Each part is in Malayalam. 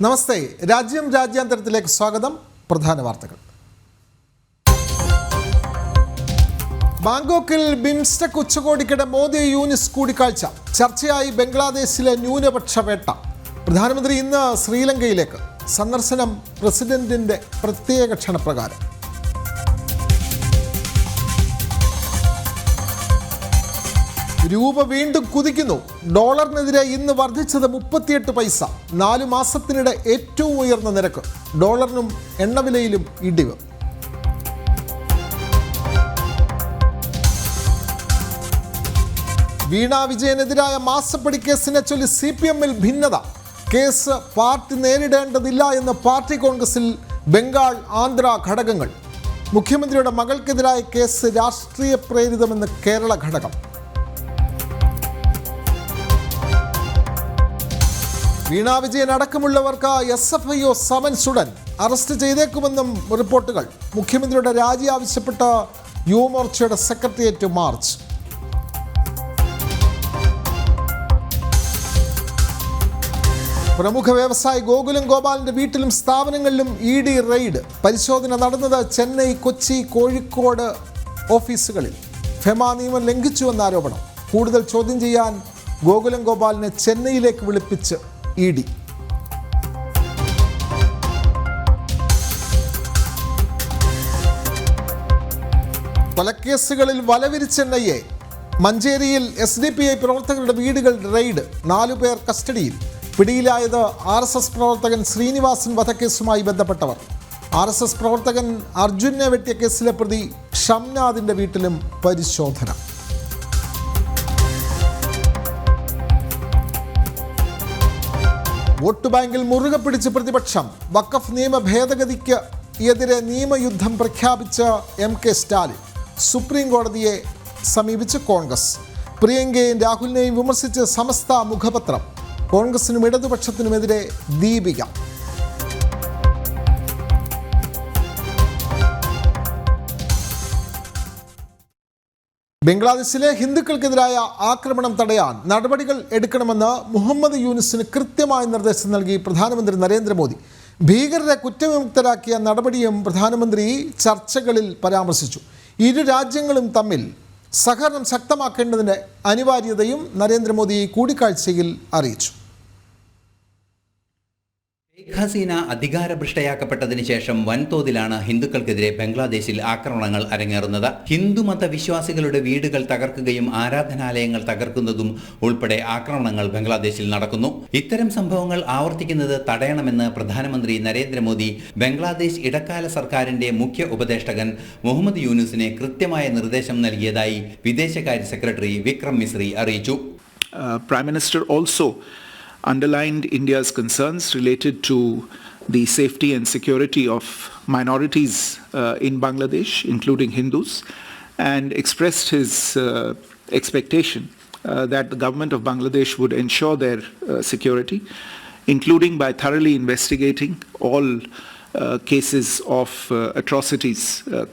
നമസ്തേ. രാജ്യാന്തരത്തിലേക്ക് സ്വാഗതം. പ്രധാന വാർത്തകൾ. ബാങ്കോക്കിൽ ബിംസ്റ്റെക് ഉച്ചകോടിക്കിടെ മോദി യൂനിസ് കൂടിക്കാഴ്ച. ചർച്ചയായി ബംഗ്ലാദേശിലെ ന്യൂനപക്ഷ വേട്ട. പ്രധാനമന്ത്രി ഇന്ന് ശ്രീലങ്കയിലേക്ക്. സന്ദർശനം പ്രസിഡന്റിന്റെ പ്രത്യേക ക്ഷണപ്രകാരം. രൂപ വീണ്ടും കുതിക്കുന്നു. ഡോളറിനെതിരെ ഇന്ന് വർദ്ധിച്ചത് 38 പൈസ. 4 മാസത്തിനിടെ ഏറ്റവും ഉയർന്ന നിരക്ക്. ഡോളറിനും എണ്ണവിലയിലും ഇടിവ്. വീണ വിജയനെതിരായ മാസപ്പടി കേസിനെ ചൊല്ലി CPM-ൽ ഭിന്നത. കേസ് പാർട്ടി നേരിടേണ്ടതില്ല എന്ന് പാർട്ടി കോൺഗ്രസിൽ ബംഗാൾ ആന്ധ്ര ഘടകങ്ങൾ. മുഖ്യമന്ത്രിയുടെ മകൾക്കെതിരായ കേസ് രാഷ്ട്രീയ പ്രേരിതമെന്ന് കേരള ഘടകം. വീണ വിജയൻ അടക്കമുള്ളവർക്ക് SFIO സമൻസ് ഉടൻ അറസ്റ്റ് ചെയ്തേക്കുമെന്നും റിപ്പോർട്ടുകൾ. മുഖ്യമന്ത്രിയുടെ രാജി ആവശ്യപ്പെട്ട യുവമോർച്ചയുടെ സെക്രട്ടേറിയറ്റ് മാർച്ച്. പ്രമുഖ വ്യവസായി ഗോകുലം ഗോപാലിന്റെ വീട്ടിലും സ്ഥാപനങ്ങളിലും ED റെയ്ഡ്. പരിശോധന നടന്നത് ചെന്നൈ, കൊച്ചി, കോഴിക്കോട് ഓഫീസുകളിൽ. ഫെമ നിയമം ലംഘിച്ചുവെന്ന ആരോപണം. കൂടുതൽ ചോദ്യം ചെയ്യാൻ ഗോകുലം ഗോപാലിനെ ചെന്നൈയിലേക്ക് വിളിപ്പിച്ച് ED. കൊലക്കേസുകളിൽ വലവിരിച്ചെണ്ണയെ. മഞ്ചേരിയിൽ SDPI പ്രവർത്തകരുടെ വീടുകൾ റെയ്ഡ്. 4 പേർ കസ്റ്റഡിയിൽ. പിടിയിലായത് RSS പ്രവർത്തകൻ ശ്രീനിവാസൻ വധക്കേസുമായി ബന്ധപ്പെട്ടവർ. RSS പ്രവർത്തകൻ അർജുനെ വെട്ടിയ കേസിലെ പ്രതി ഷംനാദിന്റെ വീട്ടിലും പരിശോധന. വോട്ട് ബാങ്കിൽ മുറുകെ പിടിച്ച് പ്രതിപക്ഷം. വഖഫ് നിയമ ഭേദഗതിക്ക് എതിരെ നിയമയുദ്ധം പ്രഖ്യാപിച്ച MK സ്റ്റാലിൻ. സുപ്രീം കോടതിയെ സമീപിച്ച് കോൺഗ്രസ്. പ്രിയങ്കയെയും രാഹുലിനെയും വിമർശിച്ച് സമസ്ത മുഖപത്രം. കോൺഗ്രസിനും ഇടതുപക്ഷത്തിനുമെതിരെ ദീപിക. ബംഗ്ലാദേശിലെ ഹിന്ദുക്കൾക്കെതിരായ ആക്രമണം തടയാൻ നടപടികൾ എടുക്കണമെന്ന് മുഹമ്മദ് യൂനിസിന് കൃത്യമായ നിർദ്ദേശം നൽകി പ്രധാനമന്ത്രി നരേന്ദ്രമോദി. ഭീകരരെ കുറ്റവിമുക്തരാക്കിയ നടപടിയും പ്രധാനമന്ത്രി ചർച്ചകളിൽ പരാമർശിച്ചു. ഇരു രാജ്യങ്ങളും തമ്മിൽ സഹകരണം ശക്തമാക്കേണ്ടതിൻ്റെ അനിവാര്യതയും നരേന്ദ്രമോദി കൂടിക്കാഴ്ചയിൽ അറിയിച്ചു. ഷെയ്ഖ് ഹസീന അധികാരഭ്രഷ്ടയാക്കപ്പെട്ടതിന് ശേഷം വൻതോതിലാണ് ഹിന്ദുക്കൾക്കെതിരെ ബംഗ്ലാദേശിൽ ആക്രമണങ്ങൾ അരങ്ങേറുന്നത്. ഹിന്ദുമത വിശ്വാസികളുടെ വീടുകൾ തകർക്കുകയും ആരാധനാലയങ്ങൾ തകർക്കുന്നതും ഉൾപ്പെടെ ആക്രമണങ്ങൾ ബംഗ്ലാദേശിൽ നടക്കുന്നു. ഇത്തരം സംഭവങ്ങൾ ആവർത്തിക്കുന്നത് തടയണമെന്ന് പ്രധാനമന്ത്രി നരേന്ദ്രമോദി ബംഗ്ലാദേശ് ഇടക്കാല സർക്കാരിന്റെ മുഖ്യ ഉപദേഷ്ടകൻ മുഹമ്മദ് യൂനുസിനെ കൃത്യമായ നിർദ്ദേശം നൽകിയതായി വിദേശകാര്യ സെക്രട്ടറി വിക്രം മിസ്രി അറിയിച്ചു. Prime Minister also underlined India's concerns related to the safety and security of minorities in Bangladesh, including Hindus, and expressed his expectation that the government of Bangladesh would ensure their security, including by thoroughly investigating all cases of atrocities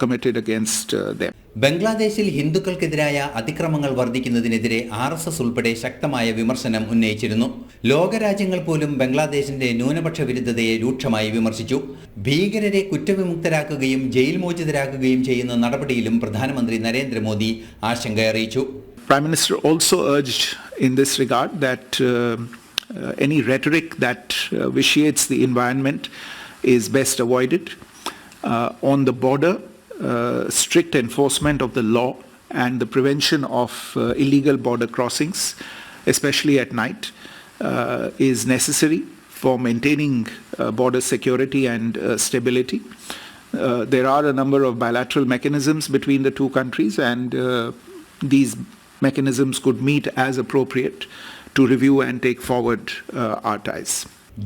committed against them. ബംഗ്ലാദേശിൽ ഹിന്ദുക്കൾക്കെതിരായ അതിക്രമങ്ങൾ വർദ്ധിക്കുന്നതിനെതിരെ RSS ഉൾപ്പെടെ ശക്തമായ വിമർശനം ഉന്നയിച്ചിരുന്നു. ലോകരാജ്യങ്ങൾ പോലും ബംഗ്ലാദേശിന്റെ ന്യൂനപക്ഷ വിരുദ്ധതയെ രൂക്ഷമായി വിമർശിച്ചു. ഭീകരരെ കുറ്റവിമുക്തരാക്കുകയും ജയിൽ മോചിതരാക്കുകയും ചെയ്യുന്ന നടപടിയിലും പ്രധാനമന്ത്രി നരേന്ദ്രമോദി ആശങ്ക അറിയിച്ചു. Prime Minister also urged in this regard that any rhetoric that vitiates the environment is best avoided. On the border, strict enforcement of the law and the prevention of illegal border crossings, especially at night, is necessary for maintaining border security and stability. There are a number of bilateral mechanisms between the two countries, and these mechanisms could meet as appropriate to review and take forward our ties.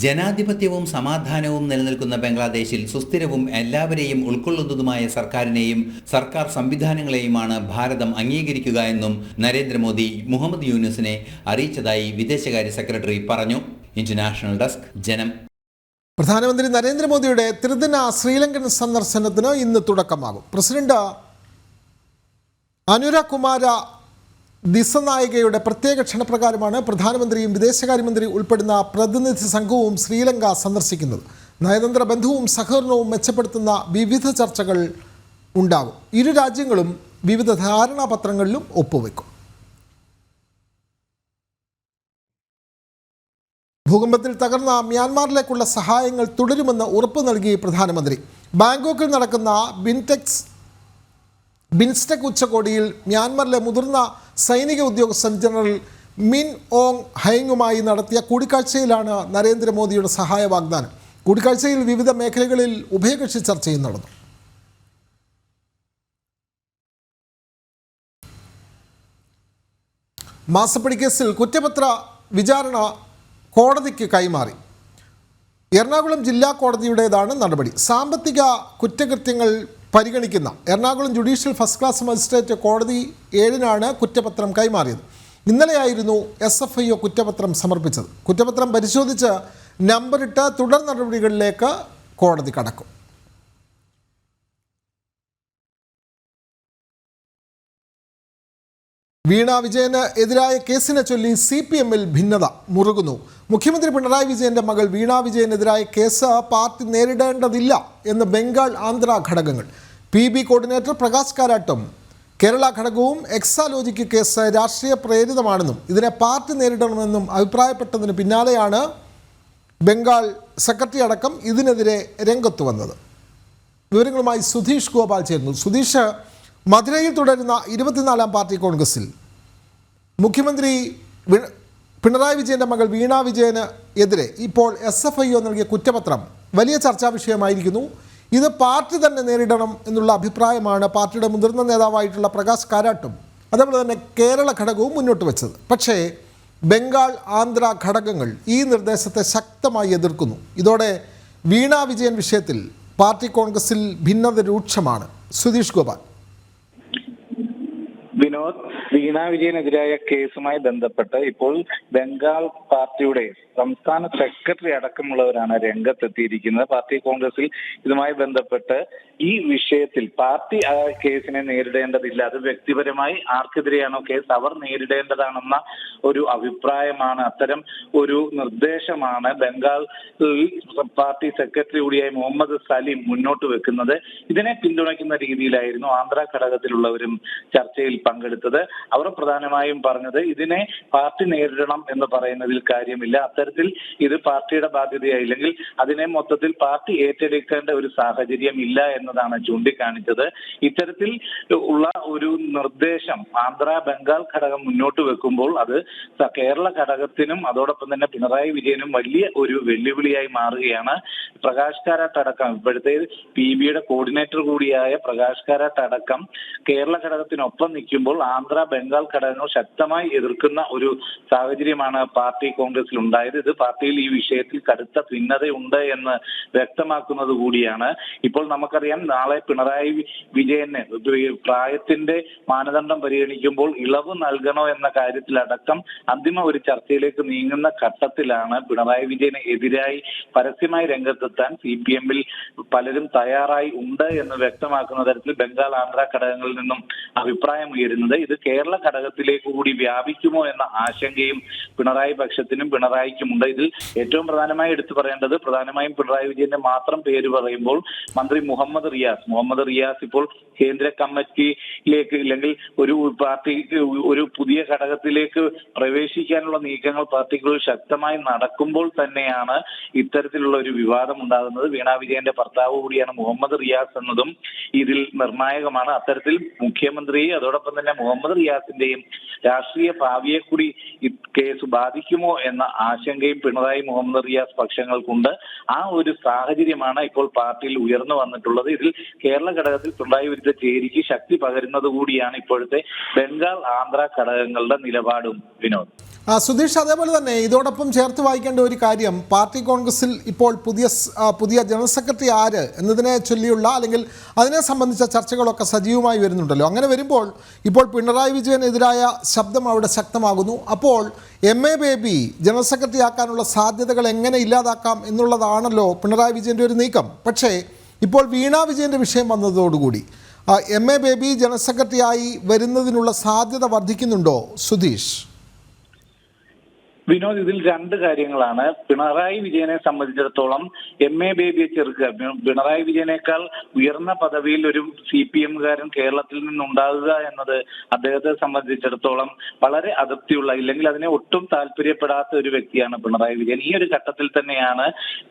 ജനാധിപത്യവും സമാധാനവും നിലനിൽക്കുന്ന ബംഗ്ലാദേശിൽ സുസ്ഥിരവും എല്ലാവരെയും ഉൾക്കൊള്ളുന്നതുമായ സർക്കാരിനെയും സർക്കാർ സംവിധാനങ്ങളെയുമാണ് ഭാരതം അംഗീകരിക്കുക എന്നും നരേന്ദ്രമോദി മുഹമ്മദ് യൂനുസിനെ അറിയിച്ചതായി വിദേശകാര്യ സെക്രട്ടറി പറഞ്ഞു. ഇന്റർനാഷണൽ ഡെസ്ക്, ജനം. പ്രധാനമന്ത്രി നരേന്ദ്രമോദിയുടെ ത്രിദിന ശ്രീലങ്കൻ സന്ദർശനത്തിന് ഇന്ന് തുടക്കമാകും. പ്രസിഡന്റ് അനുര കുമാര ദിസനായികയുടെ പ്രത്യേക ക്ഷണപ്രകാരമാണ് പ്രധാനമന്ത്രിയും വിദേശകാര്യമന്ത്രി ഉൾപ്പെടുന്ന പ്രതിനിധി സംഘവും ശ്രീലങ്ക സന്ദർശിക്കുന്നത്. നയതന്ത്ര ബന്ധവും സഹകരണവും മെച്ചപ്പെടുത്തുന്ന വിവിധ ചർച്ചകൾ ഉണ്ടാകും. ഇരു രാജ്യങ്ങളും വിവിധ ധാരണാപത്രങ്ങളിലും ഒപ്പുവെക്കും. ഭൂകമ്പത്തിൽ തകർന്ന മ്യാൻമാറിലേക്കുള്ള സഹായങ്ങൾ തുടരുമെന്ന് ഉറപ്പ് നൽകി പ്രധാനമന്ത്രി. ബാങ്കോക്കിൽ നടക്കുന്ന ബിൻസ്റ്റെക് ഉച്ചകോടിയിൽ മ്യാൻമാറിലെ മുതിർന്ന സൈനിക ഉദ്യോഗസ്ഥൻ ജനറൽ മിൻ ഓങ് ഹൈങ്ങുമായി നടത്തിയ കൂടിക്കാഴ്ചയിലാണ് നരേന്ദ്രമോദിയുടെ സഹായ വാഗ്ദാനം. കൂടിക്കാഴ്ചയിൽ വിവിധ മേഖലകളിൽ ഉഭയകക്ഷി ചർച്ചയും നടന്നു. മാസപ്പടി കേസിൽ കുറ്റപത്ര വിചാരണ കോടതിക്ക് കൈമാറി. എറണാകുളം ജില്ലാ കോടതിയുടേതാണ് നടപടി. സാമ്പത്തിക കുറ്റകൃത്യങ്ങൾ പരിഗണിക്കുന്ന Ernakulam judicial first class magistrate കോടതി 7-നാണ് കുറ്റപത്രം കൈമാറിയത്. ഇന്നലെയായിരുന്നു SFIO കുറ്റപത്രം സമർപ്പിച്ചത്. കുറ്റപത്രം പരിശോധിച്ച് നമ്പറിട്ട് തുടർ നടപടികളിലേക്ക് കോടതി കടക്കും. വീണ വിജയന് എതിരായ കേസിനെ ചൊല്ലി CPM-ൽ ഭിന്നത മുറുകുന്നു. മുഖ്യമന്ത്രി പിണറായി വിജയന്റെ മകൾ വീണ വിജയനെതിരായ കേസ് പാർട്ടി നേരിടേണ്ടതില്ല എന്ന് ബംഗാൾ ആന്ധ്ര ഘടകങ്ങൾ. PB കോർഡിനേറ്റർ പ്രകാശ് കാരാട്ടും കേരള ഘടകവും എക്സാലോജിക്ക് കേസ് രാഷ്ട്രീയ പ്രേരിതമാണെന്നും ഇതിനെ പാർട്ടി നേരിടണമെന്നും അഭിപ്രായപ്പെട്ടതിന് പിന്നാലെയാണ് ബംഗാൾ സെക്രട്ടറി അടക്കം ഇതിനെതിരെ രംഗത്ത് വന്നത്. വിവരങ്ങളുമായി സുധീഷ് ഗോപാൽ ചേരുന്നു. സുധീഷ്, മധുരയിൽ തുടരുന്ന 24-ാം പാർട്ടി കോൺഗ്രസിൽ മുഖ്യമന്ത്രി പിണറായി വിജയൻ്റെ മകൾ വീണ വിജയന് എതിരെ ഇപ്പോൾ SFIO നൽകിയ കുറ്റപത്രം വലിയ ചർച്ചാ വിഷയമായിരിക്കുന്നു. ഇത് പാർട്ടി തന്നെ നേരിടണം എന്നുള്ള അഭിപ്രായമാണ് പാർട്ടിയുടെ മുതിർന്ന നേതാവായിട്ടുള്ള പ്രകാശ് കാരാട്ടും അതേപോലെ തന്നെ കേരള ഘടകവും മുന്നോട്ട് വെച്ചത്. പക്ഷേ ബംഗാൾ ആന്ധ്ര ഘടകങ്ങൾ ഈ നിർദ്ദേശത്തെ ശക്തമായി എതിർക്കുന്നു. ഇതോടെ വീണ വിജയൻ വിഷയത്തിൽ പാർട്ടി കോൺഗ്രസിൽ ഭിന്നത രൂക്ഷമാണ്. സുധീഷ് ഗോപാൽ. വിനോദ്, വീണ വിജയനെതിരായ കേസുമായി ബന്ധപ്പെട്ട് ഇപ്പോൾ ബംഗാൾ പാർട്ടിയുടെ സംസ്ഥാന സെക്രട്ടറി അടക്കമുള്ളവരാണ് രംഗത്തെത്തിയിരിക്കുന്നത്. പാർട്ടി കോൺഗ്രസിൽ ഇതുമായി ബന്ധപ്പെട്ട് ഈ വിഷയത്തിൽ പാർട്ടി ആ കേസിനെ നേരിടേണ്ടതില്ല, അത് വ്യക്തിപരമായി ആർക്കെതിരെയാണോ കേസ് അവർ നേരിടേണ്ടതാണെന്ന ഒരു അഭിപ്രായമാണ്, അത്തരം ഒരു നിർദ്ദേശമാണ് ബംഗാൾ പാർട്ടി സെക്രട്ടറി കൂടിയായ മുഹമ്മദ് സലീം മുന്നോട്ട് വെക്കുന്നത്. ഇതിനെ പിന്തുണയ്ക്കുന്ന രീതിയിലായിരുന്നു ആന്ധ്ര ഘടകത്തിലുള്ളവരും ചർച്ചയിൽ പങ്കെടുത്തത്. അവർ പ്രധാനമായും പറഞ്ഞത് ഇതിനെ പാർട്ടി നേരിടണം എന്ന് പറയുന്നതിൽ കാര്യമില്ല, അത്തരത്തിൽ ഇത് പാർട്ടിയുടെ ബാധ്യതയായില്ലെങ്കിൽ അതിനെ മൊത്തത്തിൽ പാർട്ടി ഏറ്റെടുക്കേണ്ട ഒരു സാഹചര്യം ഇല്ല എന്നതാണ് ചൂണ്ടിക്കാണിച്ചത്. ഇത്തരത്തിൽ ഉള്ള ഒരു നിർദ്ദേശം ആന്ധ്ര ബംഗാൾ ഘടകം മുന്നോട്ട് വെക്കുമ്പോൾ അത് കേരള ഘടകത്തിനും അതോടൊപ്പം തന്നെ പിണറായി വിജയനും വലിയ ഒരു വെല്ലുവിളിയായി മാറുകയാണ്. പ്രകാശ് കാരാട്ട് അടക്കം ഇപ്പോഴത്തെ PBയുടെ കോർഡിനേറ്റർ കൂടിയായ പ്രകാശ് കാരാട്ട് അടക്കം കേരള ഘടകത്തിനൊപ്പം നിൽക്കുമ്പോൾ ആന്ധ്ര ബംഗാൾ ഘടകങ്ങൾ ശക്തമായി എതിർക്കുന്ന ഒരു സാഹചര്യമാണ് പാർട്ടി കോൺഗ്രസിൽ ഉണ്ടായത്. ഇത് പാർട്ടിയിൽ ഈ വിഷയത്തിൽ കടുത്ത ഭിന്നതയുണ്ട് എന്ന് വ്യക്തമാക്കുന്നത് കൂടിയാണ്. ഇപ്പോൾ നമുക്കറിയാം, നാളെ പിണറായി വിജയന് പ്രായത്തിന്റെ മാനദണ്ഡം പരിഗണിക്കുമ്പോൾ ഇളവ് നൽകണോ എന്ന കാര്യത്തിലടക്കം അന്തിമ ഒരു ചർച്ചയിലേക്ക് നീങ്ങുന്ന ഘട്ടത്തിലാണ് പിണറായി വിജയന് എതിരായി പരസ്യമായി രംഗത്തെത്താൻ CPM-ൽ പലരും തയ്യാറായി ഉണ്ട് എന്ന് വ്യക്തമാക്കുന്ന തരത്തിൽ ബംഗാൾ ആന്ധ്ര ഘടകങ്ങളിൽ നിന്നും അഭിപ്രായം ഉയരുന്നത്. ഇത് കേരള ഘടകത്തിലേക്ക് കൂടി വ്യാപിക്കുമോ എന്ന ആശങ്കയും പിണറായി പക്ഷത്തിനും പിണറായിക്കുമുണ്ട്. ഇതിൽ ഏറ്റവും പ്രധാനമായി എടുത്തു പറയേണ്ടത്, പ്രധാനമായും പിണറായി വിജയന്റെ മാത്രം പേര് പറയുമ്പോൾ മന്ത്രി മുഹമ്മദ് റിയാസ് ഇപ്പോൾ കേന്ദ്ര കമ്മിറ്റിയിലേക്ക് അല്ലെങ്കിൽ ഒരു പാർട്ടിക്ക് ഒരു പുതിയ ഘടകത്തിലേക്ക് പ്രവേശിക്കാനുള്ള നീക്കങ്ങൾ പാർട്ടിക്കുള്ളിൽ ശക്തമായി നടക്കുമ്പോൾ തന്നെയാണ് ഇത്തരത്തിലുള്ള ഒരു വിവാദം ഉണ്ടാകുന്നത്. വീണ വിജയന്റെ ഭർത്താവ് കൂടിയാണ് മുഹമ്മദ് റിയാസ് എന്നതും ഇതിൽ നിർണായകമാണ്. അത്തരത്തിൽ മുഖ്യമന്ത്രി അതോടൊപ്പം തന്നെ മുഹമ്മദ് റിയാസിന്റെയും രാഷ്ട്രീയ ഭാവിയെ കൂടി ഈ കേസ് ബാധിക്കുമോ എന്ന ആശങ്കയും പിണറായി മുഹമ്മദ് റിയാസ് പക്ഷങ്ങൾക്കുണ്ട്. ആ ഒരു സാഹചര്യമാണ് ഇപ്പോൾ പാർട്ടിയിൽ ഉയർന്നു വന്നിട്ടുള്ളത്. ഇതിൽ കേരള ഘടകത്തിൽ പിണറായി വിരുദ്ധ ചേരിക്ക് ശക്തി പകരുന്നത് കൂടിയാണ് ഇപ്പോഴത്തെ ബംഗാൾ ആന്ധ്ര ഘടകങ്ങളുടെ നിലപാടും. വിനോദ്. സുധീഷ്, അതേപോലെ തന്നെ ഇതോടൊപ്പം ചേർത്ത് വായിക്കേണ്ട ഒരു കാര്യം, പാർട്ടി കോൺഗ്രസിൽ ഇപ്പോൾ പുതിയ ജനറൽ സെക്രട്ടറി ആര് എന്നതിനെ ചൊല്ലിയുള്ള അല്ലെങ്കിൽ അതിനെ സംബന്ധിച്ച ചർച്ചകളൊക്കെ സജീവമായി വരുന്നുണ്ടല്ലോ. അങ്ങനെ വരുമ്പോൾ ഇപ്പോൾ പിണറായി വിജയനെതിരായ ശബ്ദം അവിടെ ശക്തമാകുന്നു. അപ്പോൾ MA ബേബി ജനറൽ സെക്രട്ടറി ആക്കാനുള്ള സാധ്യതകൾ എങ്ങനെ ഇല്ലാതാക്കാം എന്നുള്ളതാണല്ലോ പിണറായി വിജയൻ്റെ ഒരു നീക്കം. പക്ഷേ ഇപ്പോൾ വീണ വിജയൻ്റെ വിഷയം വന്നതോടുകൂടി MA ബേബി ജനറൽ സെക്രട്ടറിയായി വരുന്നതിനുള്ള സാധ്യത വർദ്ധിക്കുന്നുണ്ടോ സുധീഷ്? വിനോദ്, ഇതിൽ രണ്ട് കാര്യങ്ങളാണ്. പിണറായി വിജയനെ സംബന്ധിച്ചിടത്തോളം MA ബേബിയെ ചെറുക്കുക, പിണറായി വിജയനേക്കാൾ ഉയർന്ന പദവിയിൽ ഒരു CPM-കാരൻ കേരളത്തിൽ നിന്നുണ്ടാകുക എന്നത് അദ്ദേഹത്തെ സംബന്ധിച്ചിടത്തോളം വളരെ അതൃപ്തിയുള്ള, ഇല്ലെങ്കിൽ അതിനെ ഒട്ടും താല്പര്യപ്പെടാത്ത ഒരു വ്യക്തിയാണ് പിണറായി വിജയൻ. ഈ ഒരു ഘട്ടത്തിൽ തന്നെയാണ്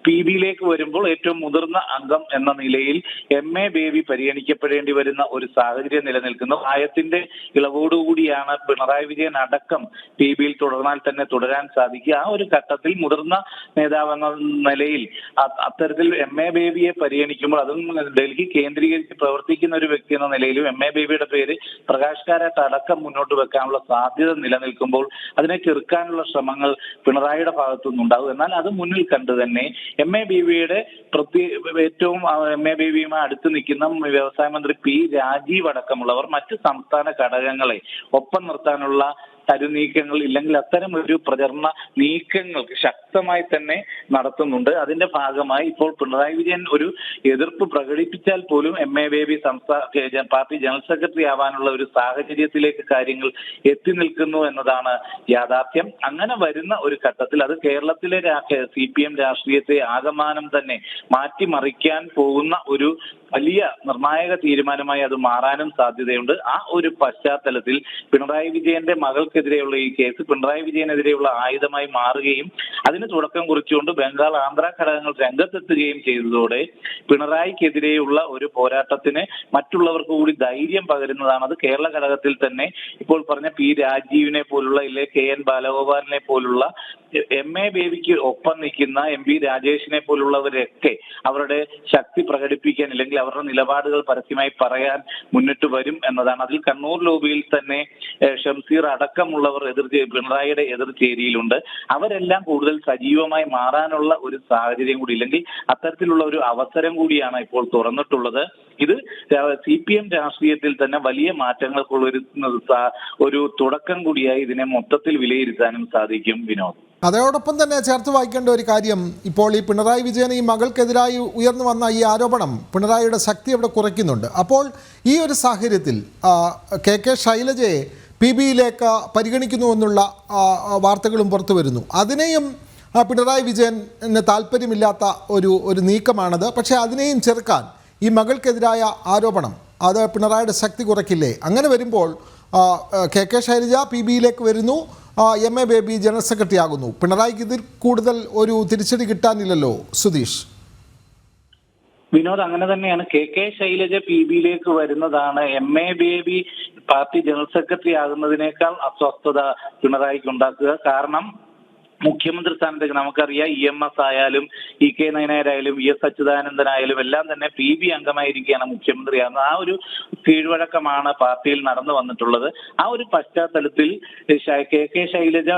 PB-യിലേക്ക് വരുമ്പോൾ ഏറ്റവും മുതിർന്ന അംഗം എന്ന നിലയിൽ MA ബേബി പരിഗണിക്കപ്പെടേണ്ടി വരുന്ന ഒരു സാഹചര്യം നിലനിൽക്കുന്നു. പ്രായത്തിന്റെ ഇളവോടുകൂടിയാണ് പിണറായി വിജയൻ അടക്കം PB-യിൽ തുടർന്നാൽ തന്നെ തുടരാൻ സാധിക്കുക. ആ ഒരു ഘട്ടത്തിൽ മുതിർന്ന നേതാവ് എന്ന നിലയിൽ അത്തരത്തിൽ MA ബേബിയെ പരിഗണിക്കുമ്പോൾ, അതും ഡൽഹി കേന്ദ്രീകരിച്ച് പ്രവർത്തിക്കുന്ന ഒരു വ്യക്തി എന്ന നിലയിലും MA ബേബിയുടെ പേര് പ്രകാശ് കാരാട്ട് അടക്കം മുന്നോട്ട് വെക്കാനുള്ള സാധ്യത നിലനിൽക്കുമ്പോൾ അതിനെ ചെറുക്കാനുള്ള ശ്രമങ്ങൾ പിണറായിയുടെ ഭാഗത്തു നിന്നുണ്ടാകും. എന്നാൽ അത് മുന്നിൽ കണ്ടു തന്നെ MA ബേബിയുടെ ഏറ്റവും MA ബേബിയുമായി അടുത്ത് നിൽക്കുന്ന വ്യവസായ മന്ത്രി P രാജീവ് അടക്കമുള്ളവർ മറ്റ് സംസ്ഥാന ഘടകങ്ങളെ ഒപ്പം നിർത്താനുള്ള തരുനീക്കങ്ങൾ, ഇല്ലെങ്കിൽ അത്തരം ഒരു പ്രചരണ നീക്കങ്ങൾ ശക്തമായി തന്നെ നടത്തുന്നുണ്ട്. അതിന്റെ ഭാഗമായി ഇപ്പോൾ പിണറായി വിജയൻ ഒരു എതിർപ്പ് പ്രകടിപ്പിച്ചാൽ പോലും MA Baby party general secretary ആവാനുള്ള ഒരു സാഹചര്യത്തിലേക്ക് കാര്യങ്ങൾ എത്തി നിൽക്കുന്നു എന്നതാണ് യാഥാർത്ഥ്യം. അങ്ങനെ വരുന്ന ഒരു ഘട്ടത്തിൽ അത് കേരളത്തിലെ CPM രാഷ്ട്രീയത്തെ ആകമാനം തന്നെ മാറ്റിമറിക്കാൻ പോകുന്ന ഒരു വലിയ നിർണായക തീരുമാനമായി അത് മാറാനും സാധ്യതയുണ്ട്. ആ ഒരു പശ്ചാത്തലത്തിൽ പിണറായി വിജയന്റെ മകൾക്കെതിരെയുള്ള ഈ കേസ് പിണറായി വിജയനെതിരെയുള്ള ആയുധമായി മാറുകയും അതിന് തുടക്കം കുറിച്ചുകൊണ്ട് ബംഗാൾ ആന്ധ്ര ഘടകങ്ങൾ രംഗത്തെത്തുകയും ചെയ്തതോടെ പിണറായിക്കെതിരെയുള്ള ഒരു പോരാട്ടത്തിന് മറ്റുള്ളവർക്ക് കൂടി ധൈര്യം പകരുന്നതാണ്. അത് കേരള ഘടകത്തിൽ തന്നെ ഇപ്പോൾ പറഞ്ഞ P രാജീവിനെ പോലുള്ള, ഇല്ലെ KN ബാലഗോപാലിനെ പോലുള്ള, MA ബേബിക്ക് ഒപ്പം നിൽക്കുന്ന MP രാജേഷിനെ പോലുള്ളവരൊക്കെ അവരുടെ ശക്തി പ്രകടിപ്പിക്കാൻ, ഇല്ലെങ്കിൽ അവരുടെ നിലപാടുകൾ പരസ്യമായി പറയാൻ മുന്നിട്ട് വരും എന്നതാണ്. അതിൽ കണ്ണൂർ ലോബിയിൽ തന്നെ ഷംസീർ അടക്കമുള്ളവർ പിണറായിയുടെ എതിർചേരിയിലുണ്ട്. അവരെല്ലാം കൂടുതൽ സജീവമായി മാറാനുള്ള ഒരു സാഹചര്യം കൂടി, ഇല്ലെങ്കിൽ അത്തരത്തിലുള്ള ഒരു അവസരം കൂടിയാണ് ഇപ്പോൾ തുറന്നിട്ടുള്ളത്. ഇത് CPM രാഷ്ട്രീയത്തിൽ തന്നെ വലിയ മാറ്റങ്ങൾക്കുള്ള ഒരു തുടക്കം കൂടിയായി ഇതിനെ മൊത്തത്തിൽ വിലയിരുത്താനും സാധിക്കും വിനോദ്. അതോടൊപ്പം തന്നെ ചേർത്ത് വായിക്കേണ്ട ഒരു കാര്യം, ഇപ്പോൾ ഈ പിണറായി വിജയൻ ഈ മകൾക്കെതിരായി ഉയർന്നു വന്ന ഈ ആരോപണം പിണറായിയുടെ ശക്തി അവിടെ കുറയ്ക്കുന്നുണ്ട്. അപ്പോൾ ഈ ഒരു സാഹചര്യത്തിൽ KK ശൈലജയെ PB-യിലേക്ക് പരിഗണിക്കുന്നുവെന്നുള്ള വാർത്തകളും പുറത്തു വരുന്നു. അതിനെയും പിണറായി വിജയന് താല്പര്യമില്ലാത്ത ഒരു നീക്കമാണത്. പക്ഷേ അതിനെയും ചെറുക്കാൻ ഈ മകൾക്കെതിരായ ആരോപണം അത് പിണറായിയുടെ ശക്തി കുറയ്ക്കില്ലേ? അങ്ങനെ വരുമ്പോൾ KK ശൈലജ PB-യിലേക്ക് വരുന്നു, MA ബേബി ജനറൽ സെക്രട്ടറി ആകുന്നു. പിണറായിക്ക് ഇതിൽ കൂടുതൽ ഒരു തിരിച്ചടി കിട്ടാനില്ലല്ലോ സുധീഷ്? വിനോദ്, അങ്ങനെ തന്നെയാണ്. KK ശൈലജ PB-യിലേക്ക് വരുന്നതാണ് MA Baby party general secretary ആകുന്നതിനേക്കാൾ അസ്വസ്ഥത പിണറായിക്ക് ഉണ്ടാക്കുക. കാരണം മുഖ്യമന്ത്രി സ്ഥാനത്തേക്ക് നമുക്കറിയാം EMS ആയാലും EK നയനായാലും ES അച്യുതാനന്ദനായാലും എല്ലാം തന്നെ PB അംഗമായിരിക്കുകയാണ് മുഖ്യമന്ത്രിയാകുന്നത്. ആ ഒരു കീഴ്വഴക്കമാണ് പാർട്ടിയിൽ നടന്നു വന്നിട്ടുള്ളത്. ആ ഒരു പശ്ചാത്തലത്തിൽ KK ശൈലജ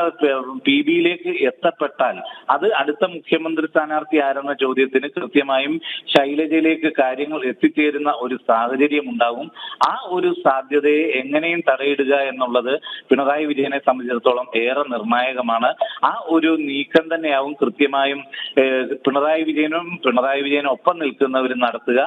PB-യിലേക്ക് എത്തപ്പെട്ടാൽ അത് അടുത്ത മുഖ്യമന്ത്രി സ്ഥാനാർത്ഥി ആരെന്ന ചോദ്യത്തിന് കൃത്യമായും ശൈലജയിലേക്ക് കാര്യങ്ങൾ എത്തിച്ചേരുന്ന ഒരു സാഹചര്യം ഉണ്ടാകും. ആ ഒരു സാധ്യതയെ എങ്ങനെയും തടയിടുക എന്നുള്ളത് പിണറായി വിജയനെ സംബന്ധിച്ചിടത്തോളം ഏറെ നിർണായകമാണ്. ആ ഒരു നീക്കം തന്നെയാവും കൃത്യമായും പിണറായി വിജയനും ഒപ്പം നിൽക്കുന്നവരും നടത്തുക.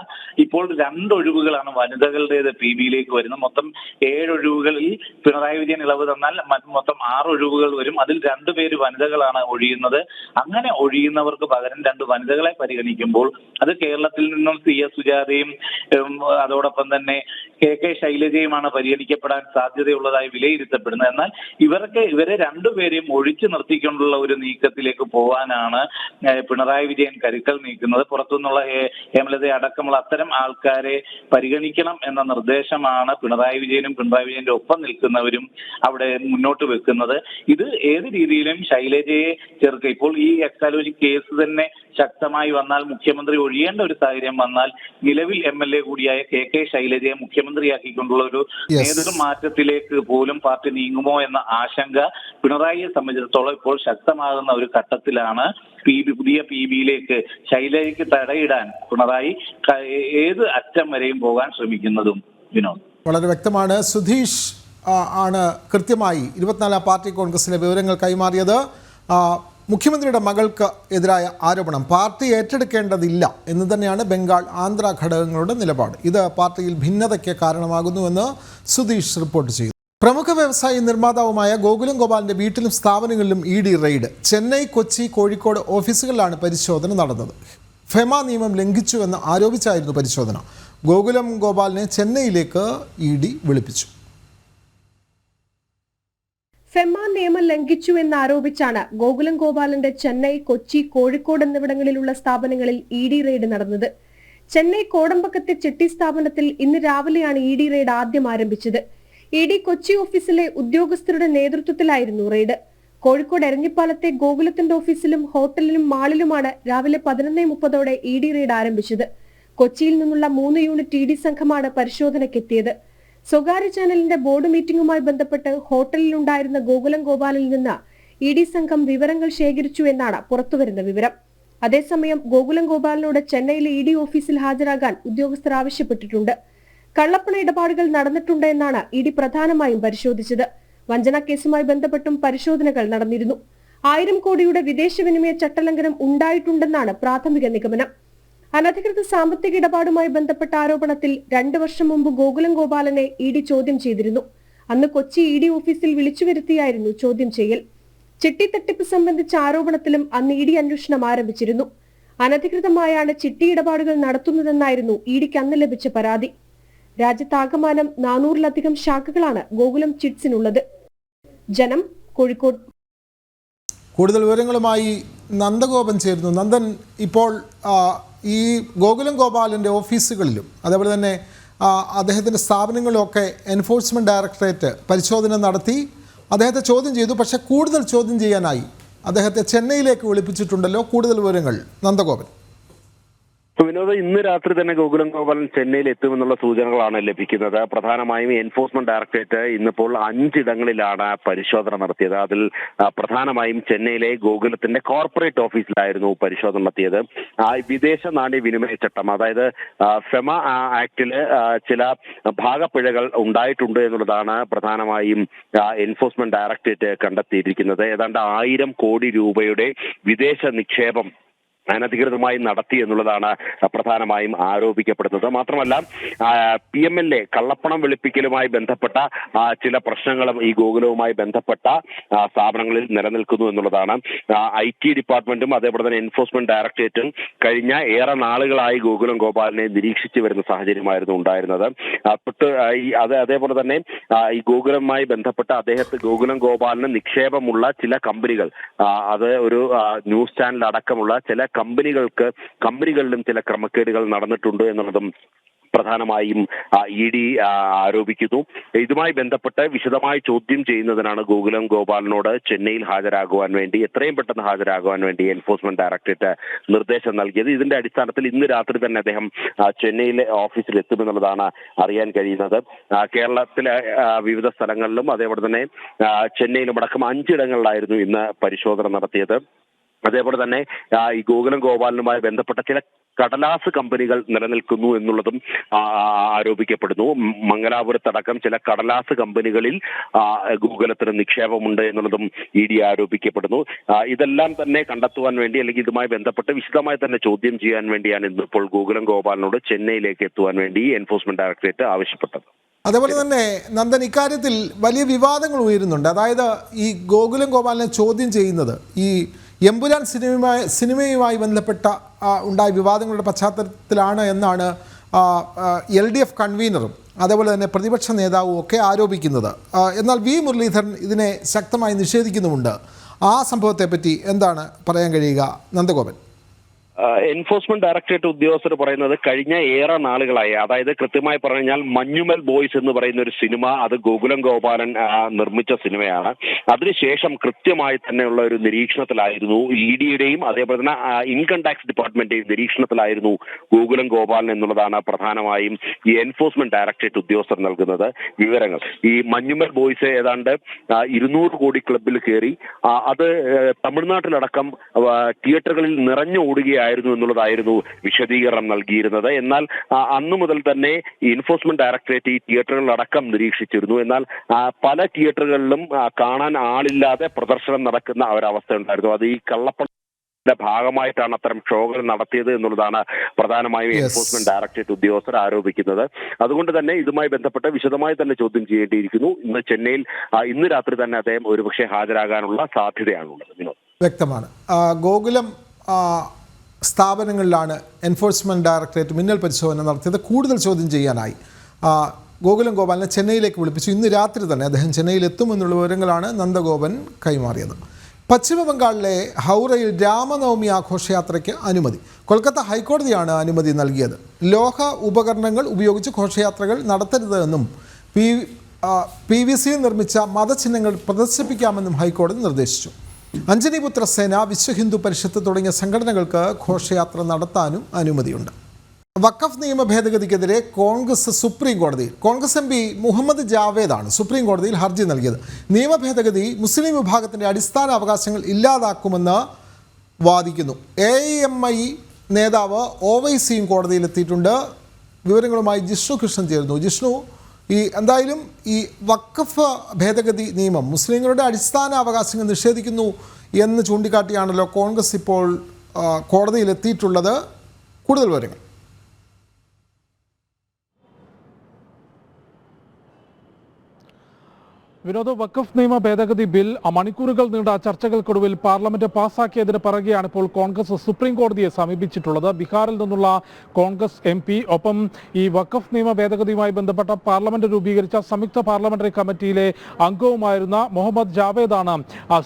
ഇപ്പോൾ 2 ഒഴിവുകളാണ് വനിതകളുടേത് PB-യിലേക്ക് വരുന്നത്. മൊത്തം 7 ഒഴിവുകളിൽ പിണറായി വിജയൻ ഇളവ് തന്നാൽ മൊത്തം 6 ഒഴിവുകൾ വരും. അതിൽ 2 പേര് വനിതകളാണ് ഒഴിയുന്നത്. അങ്ങനെ ഒഴിയുന്നവർക്ക് പകരം 2 വനിതകളെ പരിഗണിക്കുമ്പോൾ അത് കേരളത്തിൽ നിന്നും CS സുജാതയും അതോടൊപ്പം തന്നെ KK ശൈലജയുമാണ് പരിഗണിക്കപ്പെടാൻ സാധ്യതയുള്ളതായി വിലയിരുത്തപ്പെടുന്നത്. എന്നാൽ ഇവരെ 2 പേരെയും ഒഴിച്ചു നിർത്തിക്കൊണ്ടുള്ള ഒരു നീക്കത്തിലേക്ക് പോകാനാണ് പിണറായി വിജയൻ കരുക്കൾ നീക്കുന്നത്. പുറത്തുനിന്നുള്ള ഹേമലത അടക്കമുള്ള അത്തരം ആൾക്കാരെ പരിഗണിക്കണം എന്ന നിർദ്ദേശമാണ് പിണറായി വിജയന്റെ ഒപ്പം നിൽക്കുന്നവരും അവിടെ മുന്നോട്ട് വെക്കുന്നത്. ഇത് ഏത് രീതിയിലും ശൈലജയെ ചേർക്കുക. ഇപ്പോൾ ഈ എക്സാലോജി കേസ് തന്നെ ശക്തമായി വന്നാൽ, മുഖ്യമന്ത്രി ഒഴിയേണ്ട ഒരു സാഹചര്യം വന്നാൽ, നിലവിൽ MLA കൂടിയായ KK ശൈലജയെ മുഖ്യമന്ത്രിയാക്കിക്കൊണ്ടുള്ള ഒരു നേതൃമാറ്റത്തിലേക്ക് പോലും പാർട്ടി നീങ്ങുമോ എന്ന ആശങ്ക പിണറായിയെ സംബന്ധിച്ചിടത്തോളം ഇപ്പോൾ ശക്തമാകുന്ന ഒരു ഘട്ടത്തിലാണ്. പുതിയ PB-യിലേക്ക് ശൈലജയ്ക്ക് തടയിടാൻ പിണറായി ഏത് അറ്റം വരെയും പോകാൻ ശ്രമിക്കുന്നതും വിനോദ്. വളരെ വ്യക്തമാണ്. സുധീഷ് ആണ് കൃത്യമായി 24 പാർട്ടി കോൺഗ്രസിലെ വിവരങ്ങൾ കൈമാറിയത്. മുഖ്യമന്ത്രിയുടെ മകൾക്ക് എതിരായ ആരോപണം പാർട്ടി ഏറ്റെടുക്കേണ്ടതില്ല എന്ന് തന്നെയാണ് ബംഗാൾ ആന്ധ്ര ഘടകങ്ങളുടെ നിലപാട്. ഇത് പാർട്ടിയിൽ ഭിന്നതയ്ക്ക് കാരണമാകുന്നുവെന്ന് സുധീഷ് റിപ്പോർട്ട് ചെയ്തു. പ്രമുഖ വ്യവസായി നിർമ്മാതാവുമായ ഗോകുലം ഗോപാലിന്റെ വീട്ടിലും സ്ഥാപനങ്ങളിലും ED റെയ്ഡ്. ചെന്നൈ, കൊച്ചി, കോഴിക്കോട് ഓഫീസുകളിലാണ് പരിശോധന നടന്നത്. ഫെമ നിയമം ലംഘിച്ചുവെന്ന് ആരോപിച്ചായിരുന്നു പരിശോധന. ഗോകുലം ഗോപാലിനെ ചെന്നൈയിലേക്ക് ED വിളിപ്പിച്ചു. ഫെമ നിയമം ലംഘിച്ചു എന്നാരോപിച്ചാണ് ഗോകുലം ഗോപാലന്റെ ചെന്നൈ, കൊച്ചി, കോഴിക്കോട് എന്നിവിടങ്ങളിലുള്ള സ്ഥാപനങ്ങളിൽ ED റെയ്ഡ് നടന്നത്. ചെന്നൈ കോടമ്പക്കത്തെ ചെട്ടി സ്ഥാപനത്തിൽ ഇന്ന് രാവിലെയാണ് ED റെയ്ഡ് ആദ്യം ആരംഭിച്ചത്. ED കൊച്ചി ഓഫീസിലെ ഉദ്യോഗസ്ഥരുടെ നേതൃത്വത്തിലായിരുന്നു റെയ്ഡ്. കോഴിക്കോട് എരഞ്ഞിപ്പാലത്തെ ഗോകുലത്തിന്റെ ഓഫീസിലും ഹോട്ടലിലും മാളിലുമാണ് രാവിലെ 11:30 ED റെയ്ഡ് ആരംഭിച്ചത്. കൊച്ചിയിൽ നിന്നുള്ള 3 യൂണിറ്റ് ED സംഘമാണ് പരിശോധനയ്ക്കെത്തിയത്. സ്വകാര്യ ചാനലിന്റെ ബോർഡ് മീറ്റിംഗുമായി ബന്ധപ്പെട്ട് ഹോട്ടലിലുണ്ടായിരുന്ന ഗോകുലം ഗോപാലിൽ നിന്ന് ED സംഘം വിവരങ്ങൾ ശേഖരിച്ചു എന്നാണ് പുറത്തുവരുന്ന വിവരം. അതേസമയം ഗോകുലം ഗോപാലിനോട് ചെന്നൈയിലെ ED ഓഫീസിൽ ഹാജരാകാൻ ഉദ്യോഗസ്ഥർ ആവശ്യപ്പെട്ടിട്ടുണ്ട്. കള്ളപ്പണ ഇടപാടുകൾ നടന്നിട്ടുണ്ട് എന്നാണ് ED പ്രധാനമായും പരിശോധിച്ചത്. വഞ്ചന കേസുമായി ബന്ധപ്പെട്ടും പരിശോധനകൾ നടന്നിരുന്നു. 1000 കോടിയുടെ വിദേശ വിനിമയ ചട്ടലംഘനം ഉണ്ടായിട്ടുണ്ടെന്നാണ് പ്രാഥമിക നിഗമനം. അനധികൃത സാമ്പത്തിക ഇടപാടുമായി ബന്ധപ്പെട്ട ആരോപണത്തിൽ 2 വർഷം മുമ്പ് ഗോകുലം ഗോപാലനെ ED ചോദ്യം ചെയ്തിരുന്നു. അന്ന് കൊച്ചി ED ഓഫീസിൽ വിളിച്ചു വരുത്തിയായിരുന്നു ചോദ്യം ചെയ്യൽ. ചിട്ടി തട്ടിപ്പ് സംബന്ധിച്ച ആരോപണത്തിലും അന്ന് ED അന്വേഷണം ആരംഭിച്ചിരുന്നു. അനധികൃതമായാണ് ചിട്ടി ഇടപാടുകൾ നടത്തുന്നതെന്നായിരുന്നു EDക്ക് അന്ന് ലഭിച്ച പരാതി. രാജ്യത്താകമാനം 400-ലധികം ശാഖകളാണ് ഗോകുലം ചിറ്റ്സിനുള്ളത്. ജനം, കോഴിക്കോട്. കൂടുതൽ വിവരങ്ങളുമായി നന്ദഗോപൻ ചേരുന്നു. നന്ദൻ, ഇപ്പോൾ ഈ ഗോകുലം ഗോപാലിൻ്റെ ഓഫീസുകളിലും അതേപോലെ തന്നെ അദ്ദേഹത്തിൻ്റെ സ്ഥാപനങ്ങളിലുമൊക്കെ എൻഫോഴ്സ്മെൻറ്റ് ഡയറക്ടറേറ്റ് പരിശോധന നടത്തി അദ്ദേഹത്തെ ചോദ്യം ചെയ്തു. പക്ഷേ കൂടുതൽ ചോദ്യം ചെയ്യാനായി അദ്ദേഹത്തെ ചെന്നൈയിലേക്ക് വിളിപ്പിച്ചിട്ടുണ്ടല്ലോ. കൂടുതൽ വിവരങ്ങൾ നന്ദഗോപൻ. വിനോദ്, ഇന്ന് രാത്രി തന്നെ ഗോകുലം ഗോപാലൻ ചെന്നൈയിൽ എത്തുമെന്നുള്ള സൂചനകളാണ് ലഭിക്കുന്നത്. പ്രധാനമായും എൻഫോഴ്സ്മെന്റ് ഡയറക്ടറേറ്റ് ഇന്നിപ്പോൾ 5 ഇടങ്ങളിലാണ് പരിശോധന നടത്തിയത്. അതിൽ പ്രധാനമായും ചെന്നൈയിലെ ഗോകുലത്തിന്റെ കോർപ്പറേറ്റ് ഓഫീസിലായിരുന്നു പരിശോധന നടത്തിയത്. വിദേശ നാണ്യ വിനിമയ ചട്ടം, അതായത് ഫെമ ആക്ടില് ചില ഭാഗപ്പിഴകൾ ഉണ്ടായിട്ടുണ്ട് എന്നുള്ളതാണ് പ്രധാനമായും എൻഫോഴ്സ്മെന്റ് ഡയറക്ടറേറ്റ് കണ്ടെത്തിയിരിക്കുന്നത്. ഏതാണ്ട് 1000 കോടി രൂപയുടെ വിദേശ നിക്ഷേപം അനധികൃതമായി നടത്തി എന്നുള്ളതാണ് പ്രധാനമായും ആരോപിക്കപ്പെടുന്നത്. മാത്രമല്ല, PMLA കള്ളപ്പണം വെളുപ്പിക്കലുമായി ബന്ധപ്പെട്ട ചില പ്രശ്നങ്ങളും ഈ ഗോകുലവുമായി ബന്ധപ്പെട്ട സ്ഥാപനങ്ങളിൽ നിലനിൽക്കുന്നു എന്നുള്ളതാണ്. IT ഡിപ്പാർട്ട്മെന്റും അതേപോലെ തന്നെ എൻഫോഴ്സ്മെന്റ് ഡയറക്ടറേറ്റും കഴിഞ്ഞ ഏറെ നാളുകളായി ഗോകുലം ഗോപാലിനെ നിരീക്ഷിച്ചു വരുന്ന സാഹചര്യമായിരുന്നു ഉണ്ടായിരുന്നത്. അതേപോലെ തന്നെ ഈ ഗോകുലവുമായി ബന്ധപ്പെട്ട ഗോകുലം ഗോപാലിന് നിക്ഷേപമുള്ള ചില കമ്പനികൾ, അത് ഒരു ന്യൂസ് ചാനൽ അടക്കമുള്ള ചില കമ്പനികളിലും ചില ക്രമക്കേടുകൾ നടന്നിട്ടുണ്ട് എന്നുള്ളതും പ്രധാനമായും ED ആരോപിക്കുന്നു. ഇതുമായി ബന്ധപ്പെട്ട് വിശദമായി ചോദ്യം ചെയ്യുന്നതിനാണ് ഗോകുലം ഗോപാലിനോട് ചെന്നൈയിൽ എത്രയും പെട്ടെന്ന് ഹാജരാകുവാൻ വേണ്ടി എൻഫോഴ്സ്മെന്റ് ഡയറക്ടറേറ്റ് നിർദ്ദേശം നൽകിയത്. ഇതിന്റെ അടിസ്ഥാനത്തിൽ ഇന്ന് രാത്രി തന്നെ അദ്ദേഹം ചെന്നൈയിലെ ഓഫീസിൽ എത്തുമെന്നുള്ളതാണ് അറിയാൻ കഴിയുന്നത്. കേരളത്തിലെ വിവിധ സ്ഥലങ്ങളിലും അതേപോലെ തന്നെ ചെന്നൈയിലും അടക്കം 5 ഇടങ്ങളിലായിരുന്നു ഇന്ന് പരിശോധന നടത്തിയത്. അതേപോലെ തന്നെ ഈ ഗോകുലം ഗോപാലനുമായി ബന്ധപ്പെട്ട ചില കടലാസ് കമ്പനികൾ നിലനിൽക്കുന്നു എന്നുള്ളതും ആരോപിക്കപ്പെടുന്നു. മംഗലാപുരത്തടക്കം ചില കടലാസ് കമ്പനികളിൽ ഗോകുലത്തിന് നിക്ഷേപമുണ്ട് എന്നുള്ളതും ED ആരോപിക്കപ്പെടുന്നു. ഇതെല്ലാം തന്നെ കണ്ടെത്തുവാൻ വേണ്ടി, അല്ലെങ്കിൽ ഇതുമായി ബന്ധപ്പെട്ട് വിശദമായി തന്നെ ചോദ്യം ചെയ്യാൻ വേണ്ടിയാണ് ഇന്നിപ്പോൾ ഗോകുലം ഗോപാലിനോട് ചെന്നൈയിലേക്ക് എത്തുവാൻ വേണ്ടി എൻഫോഴ്സ്മെന്റ് ഡയറക്ടറേറ്റ് ആവശ്യപ്പെട്ടത്. അതേപോലെ തന്നെ നന്ദൻ, ഇക്കാര്യത്തിൽ വലിയ വിവാദങ്ങൾ ഉയരുന്നുണ്ട്. അതായത് ഈ ഗോകുലം ഗോപാലിനെ ചോദ്യം ചെയ്യുന്നത് ഈ എമ്പുരാൻ സിനിമയുമായി ബന്ധപ്പെട്ട ഉണ്ടായ വിവാദങ്ങളുടെ പശ്ചാത്തലത്തിലാണ് എന്നാണ് LDF കൺവീനറും അതേപോലെ തന്നെ പ്രതിപക്ഷ നേതാവും ഒക്കെ ആരോപിക്കുന്നത്. എന്നാൽ V മുരളീധരൻ ഇതിനെ ശക്തമായി നിഷേധിക്കുന്നുമുണ്ട്. ആ സംഭവത്തെപ്പറ്റി എന്താണ് പറയാൻ കഴിയുക നന്ദഗോപൻ? എൻഫോഴ്സ്മെന്റ് ഡയറക്ടറേറ്റ് ഉദ്യോഗസ്ഥർ പറയുന്നത് കഴിഞ്ഞ ഏറെ നാളുകളായി, അതായത് കൃത്യമായി പറഞ്ഞാൽ മഞ്ഞുമൽ ബോയ്സ് എന്ന് പറയുന്ന ഒരു സിനിമ, അത് ഗോകുലം ഗോപാലൻ നിർമ്മിച്ച സിനിമയാണ്. അതിനുശേഷം കൃത്യമായി തന്നെയുള്ള ഒരു നിരീക്ഷണത്തിലായിരുന്നു EDയുടെയും അതേപോലെ തന്നെ ഇൻകം ടാക്സ് ഡിപ്പാർട്ട്മെന്റിന്റെയും നിരീക്ഷണത്തിലായിരുന്നു ഗോകുലം ഗോപാലൻ എന്നുള്ളതാണ് പ്രധാനമായും ഈ എൻഫോഴ്സ്മെന്റ് ഡയറക്ടറേറ്റ് ഉദ്യോഗസ്ഥർ നൽകുന്നത് വിവരങ്ങൾ. ഈ മഞ്ഞുമൽ ബോയ്സ് ഏതാണ്ട് 200 കോടി ക്ലബിൽ കയറി അത് തമിഴ്നാട്ടിലടക്കം തിയേറ്ററുകളിൽ നിറഞ്ഞു ഓടുകയായിരുന്നു ഉണ്ടായിരുന്നു എന്നുള്ളതായിരുന്നു വിശദീകരണം നൽകിയിരുന്നത്. എന്നാൽ അന്നു മുതൽ തന്നെ ഈ എൻഫോഴ്സ്മെന്റ് ഡയറക്ടറേറ്റ് ഈ തിയേറ്ററുകളടക്കം നിരീക്ഷിച്ചിരുന്നു. എന്നാൽ പല തിയേറ്ററുകളിലും കാണാൻ ആളില്ലാതെ പ്രദർശനം നടക്കുന്ന ഒരവസ്ഥ ഉണ്ടായിരുന്നു. അത് ഈ കള്ളപ്പണ ഭാഗമായിട്ടാണ് അത്തരം ഷോകൾ നടത്തിയത് എന്നുള്ളതാണ് പ്രധാനമായും എൻഫോഴ്സ്മെന്റ് ഡയറക്ടറേറ്റ് ഉദ്യോഗസ്ഥർ ആരോപിക്കുന്നത്. അതുകൊണ്ട് തന്നെ ഇതുമായി ബന്ധപ്പെട്ട് വിശദമായി തന്നെ ചോദ്യം ചെയ്യേണ്ടിയിരിക്കുന്നു. ഇന്ന് ചെന്നൈയിൽ ഇന്ന് രാത്രി തന്നെ അദ്ദേഹം ഒരുപക്ഷെ ഹാജരാകാനുള്ള സാധ്യതയാണുള്ളത്. വിനോദ്, വ്യക്തമാണ്. ഗോകുലം സ്ഥാപനങ്ങളിലാണ് എൻഫോഴ്സ്മെന്റ് ഡയറക്ടറേറ്റ് മിന്നൽ പരിശോധന നടത്തിയത്. കൂടുതൽ ചോദ്യം ചെയ്യാനായി ഗോകുലം ഗോപാലിനെ ചെന്നൈയിലേക്ക് വിളിപ്പിച്ചു. ഇന്ന് രാത്രി തന്നെ അദ്ദേഹം ചെന്നൈയിൽ എത്തുമെന്നുള്ള വിവരങ്ങളാണ് നന്ദഗോപൻ കൈമാറിയത്. പശ്ചിമ ബംഗാളിലെ ഹൗറയിൽ രാമനവമി ആഘോഷയാത്രയ്ക്ക് അനുമതി. കൊൽക്കത്ത ഹൈക്കോടതിയാണ് അനുമതി നൽകിയത്. ലോഹ ഉപകരണങ്ങൾ ഉപയോഗിച്ച് ഘോഷയാത്രകൾ നടത്തരുതെന്നും PVC നിർമ്മിച്ച മതചിഹ്നങ്ങൾ പ്രദർശിപ്പിക്കാമെന്നും ഹൈക്കോടതി നിർദ്ദേശിച്ചു. അഞ്ജനിപുത്ര സേന, വിശ്വ ഹിന്ദു പരിഷത്ത് തുടങ്ങിയ സംഘടനകൾക്ക് ഘോഷയാത്ര നടത്താനും അനുമതിയുണ്ട്. വഖഫ് നിയമ ഭേദഗതിക്കെതിരെ കോൺഗ്രസ് സുപ്രീം കോടതിയിൽ. കോൺഗ്രസ് MP മുഹമ്മദ് ജാവേദാണ് സുപ്രീം കോടതിയിൽ ഹർജി നൽകിയത്. നിയമ ഭേദഗതി മുസ്ലിം വിഭാഗത്തിൻ്റെ അടിസ്ഥാന അവകാശങ്ങൾ ഇല്ലാതാക്കുമെന്ന് വാദിക്കുന്നു. AIMI നേതാവ് OYCയും കോടതിയിലെത്തിയിട്ടുണ്ട്. വിവരങ്ങളുമായി ജിഷ്ണു കൃഷ്ണൻ ചേരുന്നു. ജിഷ്ണു, എന്തായാലും ഈ വഖഫ് ഭേദഗതി നിയമം മുസ്ലിങ്ങളുടെ അടിസ്ഥാന അവകാശങ്ങൾ നിഷേധിക്കുന്നു എന്ന് ചൂണ്ടിക്കാട്ടിയാണല്ലോ കോൺഗ്രസ് ഇപ്പോൾ കോടതിയിലെത്തിയിട്ടുള്ളത്. കൂടുതൽ വിവരങ്ങൾ. വിനോദ്, വഖഫ് നിയമ ഭേദഗതി ബിൽ മണിക്കൂറുകൾ നീണ്ട ചർച്ചകൾക്കൊടുവിൽ പാർലമെന്റ് പാസാക്കിയതിന് പിറകെയാണ് ഇപ്പോൾ കോൺഗ്രസ് സുപ്രീം കോടതിയെ സമീപിച്ചിട്ടുള്ളത്. ബീഹാറിൽ നിന്നുള്ള കോൺഗ്രസ് MP ഒപ്പം ഈ വഖഫ് നിയമ ഭേദഗതിയുമായി ബന്ധപ്പെട്ട പാർലമെന്റ് രൂപീകരിച്ച സംയുക്ത പാർലമെന്ററി കമ്മിറ്റിയിലെ അംഗവുമായിരുന്ന മുഹമ്മദ് ജാവേദാണ്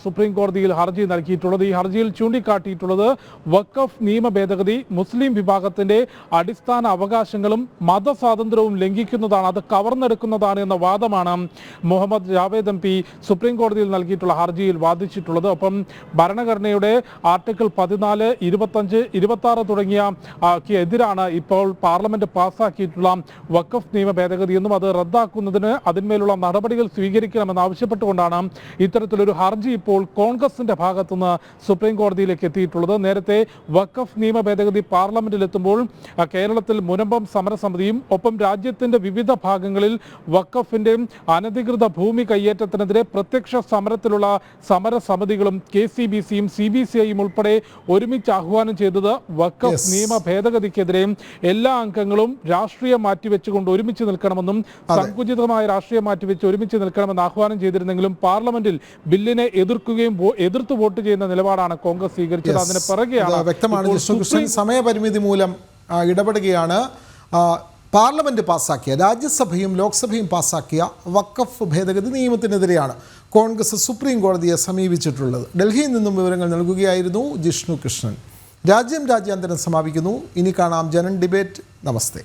സുപ്രീം കോടതിയിൽ ഹർജി നൽകിയിട്ടുള്ളത്. ഈ ഹർജിയിൽ ചൂണ്ടിക്കാട്ടിയിട്ടുള്ളത് വഖഫ് നിയമ ഭേദഗതി മുസ്ലിം വിഭാഗത്തിന്റെ അടിസ്ഥാന അവകാശങ്ങളും മതസ്വാതന്ത്ര്യവും ലംഘിക്കുന്നതാണ്, അത് കവർന്നെടുക്കുന്നതാണ് എന്ന വാദമാണ് മുഹമ്മദ് ജാവേദ് MP സുപ്രീം കോടതിയിൽ നൽകിയിട്ടുള്ള ഹർജിയിൽ വാദിച്ചിട്ടുള്ളത്. ഒപ്പം ഭരണഘടനയുടെ ആർട്ടിക്കിൾ 14, 25, 26 തുടങ്ങിയ എതിരാണ് ഇപ്പോൾ പാർലമെന്റ് പാസ്സാക്കിയിട്ടുള്ള വഖഫ് നിയമ ഭേദഗതി എന്നും അത് റദ്ദാക്കുന്നതിന് അതിന്മേലുള്ള നടപടികൾ സ്വീകരിക്കണമെന്ന് ആവശ്യപ്പെട്ടുകൊണ്ടാണ് ഇത്തരത്തിലൊരു ഹർജി ഇപ്പോൾ കോൺഗ്രസിന്റെ ഭാഗത്തുനിന്ന് സുപ്രീം കോടതിയിലേക്ക് എത്തിയിട്ടുള്ളത്. നേരത്തെ വഖഫ് നിയമ ഭേദഗതി പാർലമെന്റിലെത്തുമ്പോൾ കേരളത്തിൽ മുനമ്പം സമരസമിതിയും ഒപ്പം രാജ്യത്തിന്റെ വിവിധ ഭാഗങ്ങളിൽ വഖഫിന്റെ അനധികൃത ഭൂമി കയ്യേറ്റത്തിനെതിരെ പ്രത്യക്ഷ സമരത്തിലുള്ള സമരസമിതികളും KCBCയും CBCIയും ഉൾപ്പെടെ ഒരുമിച്ച് ആഹ്വാനം ചെയ്തത് വഖഫ് നിയമ ഭേദഗതിക്കെതിരെ എല്ലാ അംഗങ്ങളും രാഷ്ട്രീയം മാറ്റിവെച്ചുകൊണ്ട് ഒരുമിച്ച് നിൽക്കണമെന്നും സങ്കുചിതമായ രാഷ്ട്രീയം മാറ്റിവെച്ച് ഒരുമിച്ച് നിൽക്കണമെന്ന് ആഹ്വാനം ചെയ്തിരുന്നെങ്കിലും പാർലമെന്റിൽ ബില്ലിനെ എതിർത്ത് വോട്ട് ചെയ്യുന്ന നിലപാടാണ് കോൺഗ്രസ് സ്വീകരിച്ചത്. അതിന് പിറകെയാണ് വ്യക്തമാണ്. സമയപരിമിതി മൂലം ഇടപെടുകയാണ്. പാർലമെന്റ് പാസാക്കിയ, രാജ്യസഭയും ലോക്സഭയും പാസാക്കിയ വഖഫ് ഭേദഗതി നിയമത്തിനെതിരെയാണ് കോൺഗ്രസ് സുപ്രീം കോടതിയെ സമീപിച്ചിട്ടുള്ളത്. ഡൽഹിയിൽ നിന്നും വിവരങ്ങൾ നൽകുകയായിരുന്നു ജിഷ്ണു കൃഷ്ണൻ. രാജ്യാന്തരം സമാപിക്കുന്നു. ഇനി കാണാം ജനൻ ഡിബേറ്റ്. നമസ്തേ.